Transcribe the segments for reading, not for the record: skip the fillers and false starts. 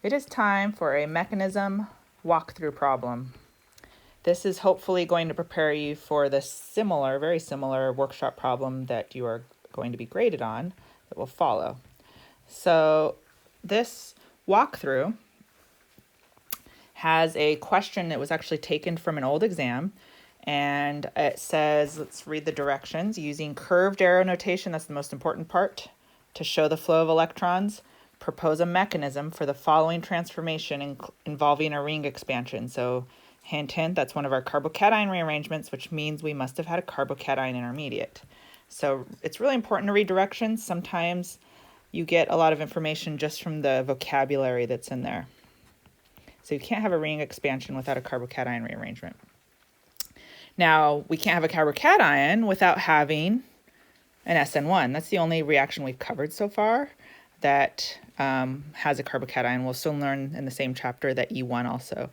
It is time for a mechanism walkthrough problem. This is hopefully going to prepare you for the very similar workshop problem that you are going to be graded on that will follow. So this walkthrough has a question that was actually taken from an old exam, and it says, let's read the directions, using curved arrow notation, that's the most important part, to show the flow of electrons, propose a mechanism for the following transformation involving a ring expansion. So hint, hint, that's one of our carbocation rearrangements, which means we must have had a carbocation intermediate. So it's really important to read directions. Sometimes you get a lot of information just from the vocabulary that's in there. So you can't have a ring expansion without a carbocation rearrangement. Now, we can't have a carbocation without having an SN1. That's the only reaction we've covered so far that has a carbocation. We'll still learn in the same chapter that E1 also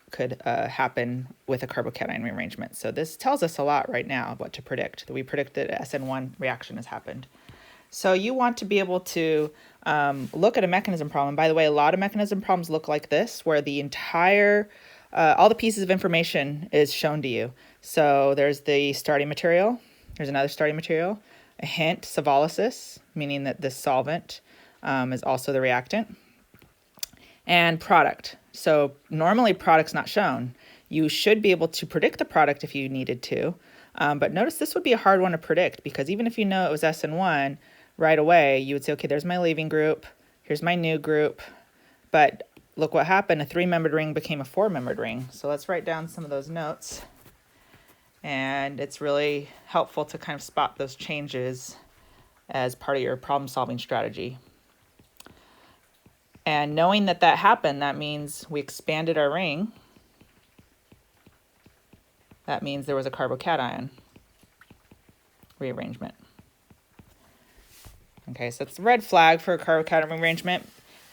could happen with a carbocation rearrangement. So this tells us a lot right now what to predict. That we predict that SN1 reaction has happened. So you want to be able to look at a mechanism problem. By the way, a lot of mechanism problems look like this, where the entire, all the pieces of information is shown to you. So there's the starting material, there's another starting material, a hint, savolysis, meaning that this solvent is also the reactant, and product. So normally product's not shown. You should be able to predict the product if you needed to, but notice this would be a hard one to predict, because even if you know it was SN1, right away you would say, okay, there's my leaving group, here's my new group, but look what happened, a 3-membered ring became a 4-membered ring. So let's write down some of those notes, and it's really helpful to kind of spot those changes as part of your problem solving strategy. And knowing that that happened, that means we expanded our ring. That means there was a carbocation rearrangement. Okay, so it's a red flag for a carbocation rearrangement.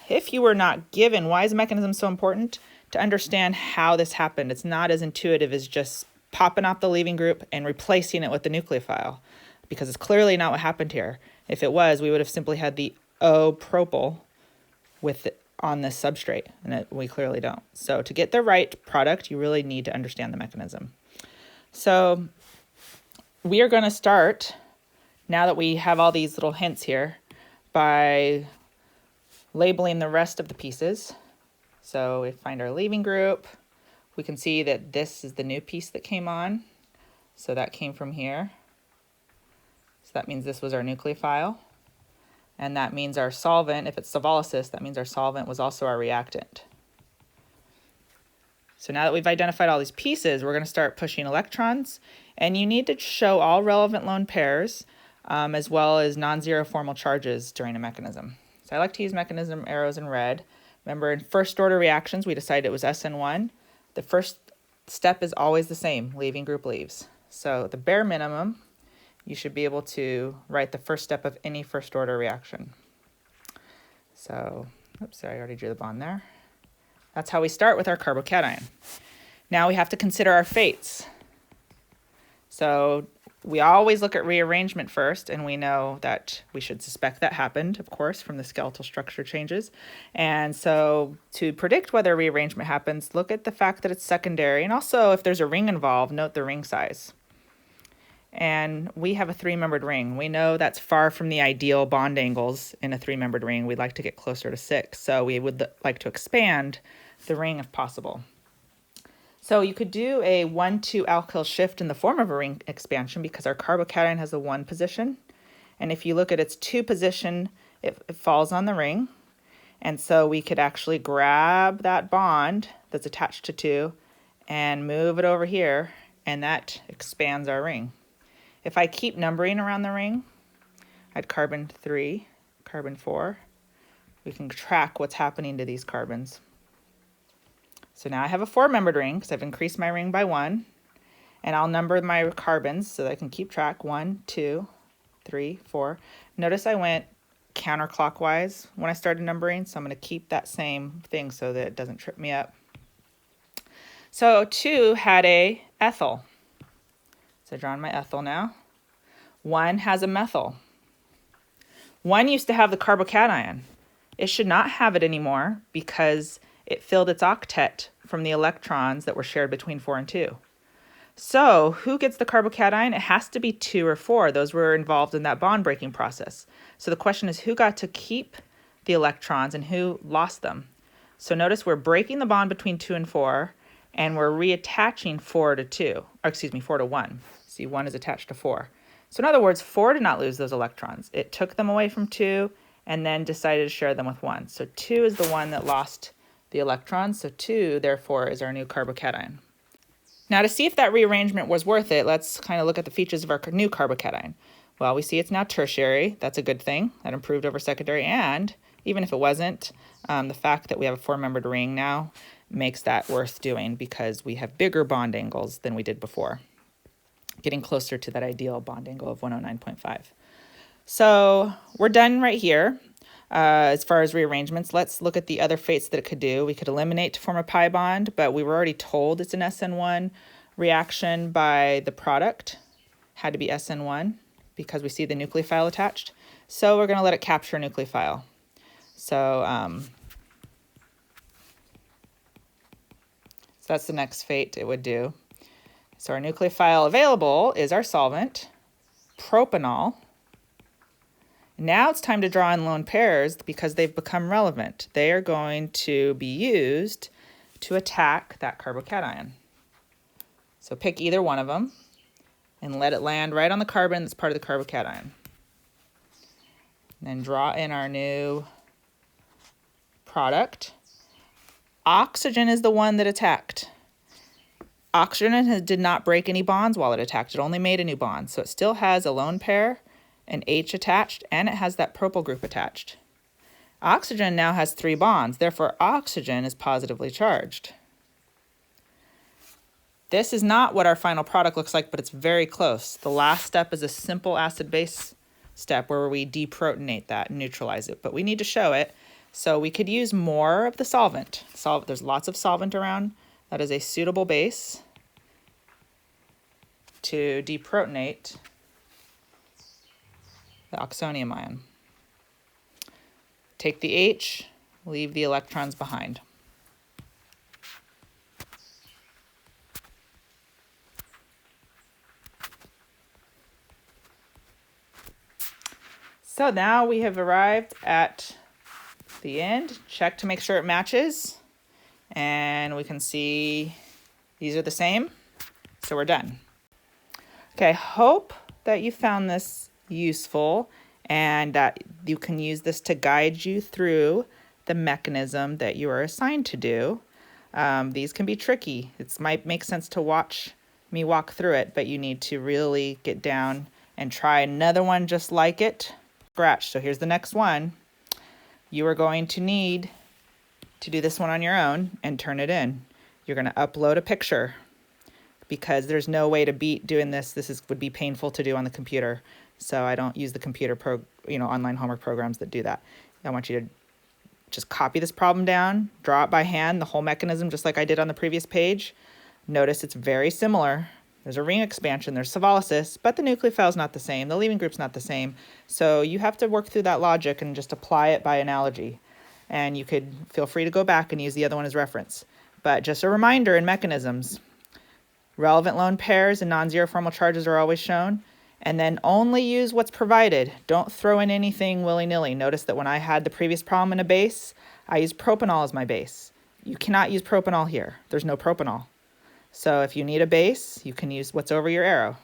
If you were not given, why is mechanism so important? To understand how this happened. It's not as intuitive as just popping off the leaving group and replacing it with the nucleophile, because it's clearly not what happened here. If it was, we would have simply had the O-propyl on this substrate, and we clearly don't. So to get the right product, you really need to understand the mechanism. So we are going to start, now that we have all these little hints here, by labeling the rest of the pieces. So we find our leaving group. We can see that this is the new piece that came on. So that came from here. So that means this was our nucleophile. And that means our solvent, if it's savolysis, that means our solvent was also our reactant. So now that we've identified all these pieces, we're going to start pushing electrons. And you need to show all relevant lone pairs, as well as non-zero formal charges during a mechanism. So I like to use mechanism arrows in red. Remember, in first order reactions, we decided it was SN1. The first step is always the same, leaving group leaves. So the bare minimum, you should be able to write the first step of any first order reaction. So, oops, sorry, I already drew the bond there. That's how we start with our carbocation. Now we have to consider our fates. So we always look at rearrangement first, and we know that we should suspect that happened, of course, from the skeletal structure changes. And so to predict whether rearrangement happens, look at the fact that it's secondary, and also if there's a ring involved, note the ring size. And we have a 3-membered ring. We know that's far from the ideal bond angles in a 3-membered ring. We'd like to get closer to 6, so we would like to expand the ring if possible. So you could do a 1,2 alkyl shift in the form of a ring expansion, because our carbocation has a 1 position. And if you look at its 2 position, it falls on the ring. And so we could actually grab that bond that's attached to 2 and move it over here, and that expands our ring. If I keep numbering around the ring, I'd carbon 3, carbon 4. We can track what's happening to these carbons. So now I have a 4-membered ring because I've increased my ring by 1. And I'll number my carbons so that I can keep track. 1, 2, 3, 4. Notice I went counterclockwise when I started numbering, so I'm going to keep that same thing so that it doesn't trip me up. So 2 had a ethyl. So I've drawn my ethyl now. 1 has a methyl. 1 used to have the carbocation. It should not have it anymore because it filled its octet from the electrons that were shared between 4 and 2. So who gets the carbocation? It has to be 2 or 4. Those were involved in that bond breaking process. So the question is, who got to keep the electrons and who lost them? So notice we're breaking the bond between 2 and 4, and we're reattaching 4 to 2, or excuse me, 4 to 1. See, 1 is attached to 4. So in other words, 4 did not lose those electrons. It took them away from 2 and then decided to share them with 1. So 2 is the one that lost the electrons. So 2, therefore, is our new carbocation. Now to see if that rearrangement was worth it, let's kind of look at the features of our new carbocation. Well, we see it's now tertiary. That's a good thing. That improved over secondary. And even if it wasn't, the fact that we have a 4-membered ring now makes that worth doing because we have bigger bond angles than we did before, getting closer to that ideal bond angle of 109.5. So we're done right here. As far as rearrangements, let's look at the other fates that it could do. We could eliminate to form a pi bond, but we were already told it's an SN1 reaction by the product. Had to be SN1 because we see the nucleophile attached. So we're going to let it capture a nucleophile. So that's the next fate it would do. So our nucleophile available is our solvent, propanol. Now it's time to draw in lone pairs because they've become relevant. They are going to be used to attack that carbocation. So pick either one of them and let it land right on the carbon that's part of the carbocation. Then draw in our new product. Oxygen is the one that attacked. Oxygen did not break any bonds while it attacked. It only made a new bond. So it still has a lone pair, an H attached, and it has that propyl group attached. Oxygen now has 3 bonds, therefore oxygen is positively charged. This is not what our final product looks like, but it's very close. The last step is a simple acid-base step where we deprotonate that and neutralize it, but we need to show it. So we could use more of the solvent. There's lots of solvent around. That is a suitable base to deprotonate the oxonium ion. Take the H, leave the electrons behind. So now we have arrived at the end. Check to make sure it matches. And we can see these are the same. So we're done. Okay, I hope that you found this useful and that you can use this to guide you through the mechanism that you are assigned to do. These can be tricky. It might make sense to watch me walk through it, but you need to really get down and try another one just like it. Scratch. So here's the next one. You are going to need to do this one on your own and turn it in. You're going to upload a picture because there's no way to beat doing this. Would be painful to do on the computer. So I don't use the computer online homework programs that do that. I want you to just copy this problem down, draw it by hand, the whole mechanism, just like I did on the previous page. Notice it's very similar. There's a ring expansion, there's savolysis, but the nucleophile is not the same. The leaving group's not the same. So you have to work through that logic and just apply it by analogy. And you could feel free to go back and use the other one as reference. But just a reminder in mechanisms, relevant lone pairs and non-zero formal charges are always shown. And then only use what's provided. Don't throw in anything willy-nilly. Notice that when I had the previous problem in a base, I used propanol as my base. You cannot use propanol here. There's no propanol. So if you need a base, you can use what's over your arrow.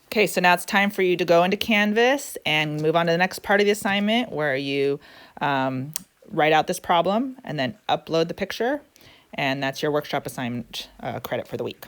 Okay, so now it's time for you to go into Canvas and move on to the next part of the assignment where you write out this problem and then upload the picture. And that's your workshop assignment credit for the week.